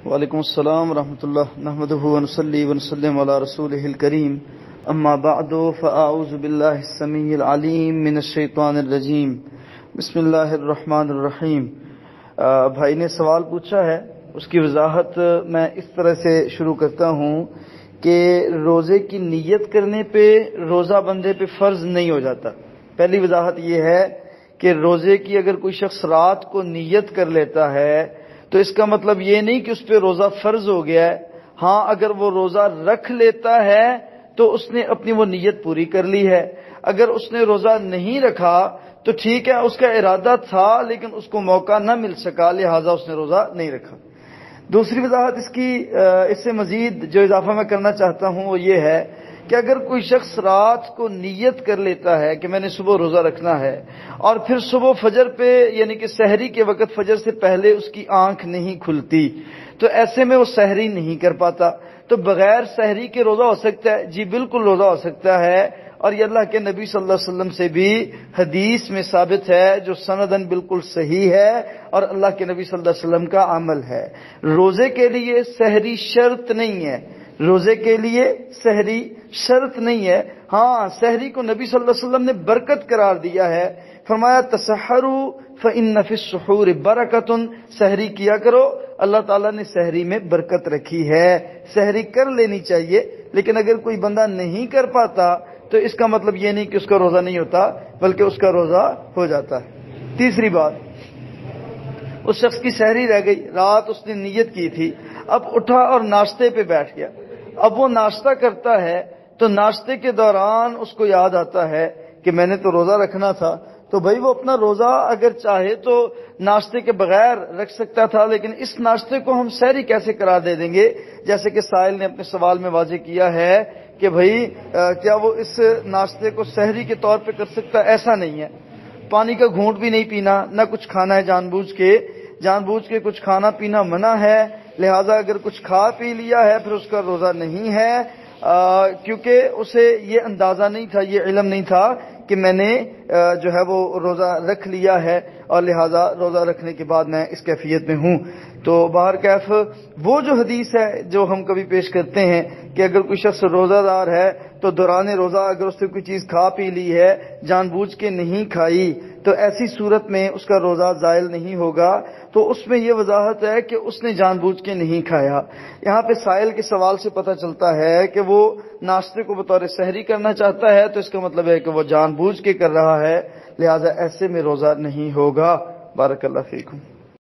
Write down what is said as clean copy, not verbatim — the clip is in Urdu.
وعلیکم السلام ورحمۃ اللہ نحمدہ ونصلی ونسلم علی رسولہ الکریم اما بعد فاعوذ باللہ السمیع العلیم من الشیطان الرجیم بسم اللہ الرحمن الرحیم۔ بھائی نے سوال پوچھا ہے، اس کی وضاحت میں اس طرح سے شروع کرتا ہوں کہ روزے کی نیت کرنے پہ روزہ بندے پہ فرض نہیں ہو جاتا۔ پہلی وضاحت یہ ہے کہ روزے کی اگر کوئی شخص رات کو نیت کر لیتا ہے تو اس کا مطلب یہ نہیں کہ اس پہ روزہ فرض ہو گیا ہے۔ ہاں، اگر وہ روزہ رکھ لیتا ہے تو اس نے اپنی وہ نیت پوری کر لی ہے۔ اگر اس نے روزہ نہیں رکھا تو ٹھیک ہے، اس کا ارادہ تھا لیکن اس کو موقع نہ مل سکا، لہٰذا اس نے روزہ نہیں رکھا۔ دوسری وضاحت اس سے مزید جو اضافہ میں کرنا چاہتا ہوں وہ یہ ہے کہ اگر کوئی شخص رات کو نیت کر لیتا ہے کہ میں نے صبح روزہ رکھنا ہے اور پھر صبح فجر پہ یعنی کہ سحری کے وقت فجر سے پہلے اس کی آنکھ نہیں کھلتی تو ایسے میں وہ سحری نہیں کر پاتا، تو بغیر سحری کے روزہ ہو سکتا ہے؟ جی بالکل روزہ ہو سکتا ہے، اور یہ اللہ کے نبی صلی اللہ علیہ وسلم سے بھی حدیث میں ثابت ہے جو سندن بالکل صحیح ہے اور اللہ کے نبی صلی اللہ علیہ وسلم کا عمل ہے۔ روزے کے لیے سحری شرط نہیں ہے، روزے کے لیے سحری شرط نہیں ہے۔ ہاں، سحری کو نبی صلی اللہ علیہ وسلم نے برکت قرار دیا ہے، فرمایا تسحروا فإن فی السحور برکۃ، سحری کیا کرو، اللہ تعالیٰ نے سحری میں برکت رکھی ہے، سحری کر لینی چاہیے۔ لیکن اگر کوئی بندہ نہیں کر پاتا تو اس کا مطلب یہ نہیں کہ اس کا روزہ نہیں ہوتا، بلکہ اس کا روزہ ہو جاتا ہے۔ تیسری بات، اس شخص کی سحری رہ گئی، رات اس نے نیت کی تھی، اب اٹھا اور ناشتے پہ بیٹھ گیا، اب وہ ناشتہ کرتا ہے تو ناشتے کے دوران اس کو یاد آتا ہے کہ میں نے تو روزہ رکھنا تھا، تو بھائی وہ اپنا روزہ اگر چاہے تو ناشتے کے بغیر رکھ سکتا تھا، لیکن اس ناشتے کو ہم سحری کیسے قرار دے دیں گے؟ جیسے کہ سائل نے اپنے سوال میں واضح کیا ہے کہ بھائی کیا وہ اس ناشتے کو سحری کے طور پہ کر سکتا؟ ایسا نہیں ہے۔ پانی کا گھونٹ بھی نہیں پینا، نہ کچھ کھانا ہے جان بوجھ کے کچھ کھانا پینا منع ہے، لہذا اگر کچھ کھا پی لیا ہے پھر اس کا روزہ نہیں ہے، کیونکہ اسے یہ اندازہ نہیں تھا، یہ علم نہیں تھا کہ میں نے جو ہے وہ روزہ رکھ لیا ہے اور لہذا روزہ رکھنے کے بعد میں اس کیفیت میں ہوں۔ تو بہرکیف وہ جو حدیث ہے جو ہم کبھی پیش کرتے ہیں کہ اگر کوئی شخص روزہ دار ہے تو دوران روزہ اگر اس نے کوئی چیز کھا پی لی ہے جان بوجھ کے نہیں کھائی تو ایسی صورت میں اس کا روزہ زائل نہیں ہوگا، تو اس میں یہ وضاحت ہے کہ اس نے جان بوجھ کے نہیں کھایا۔ یہاں پہ سائل کے سوال سے پتہ چلتا ہے کہ وہ ناشتے کو بطور سحری کرنا چاہتا ہے، تو اس کا مطلب ہے کہ وہ جان بوجھ کے کر رہا ہے، لہذا ایسے میں روزہ نہیں ہوگا۔ بارک اللہ فیکم۔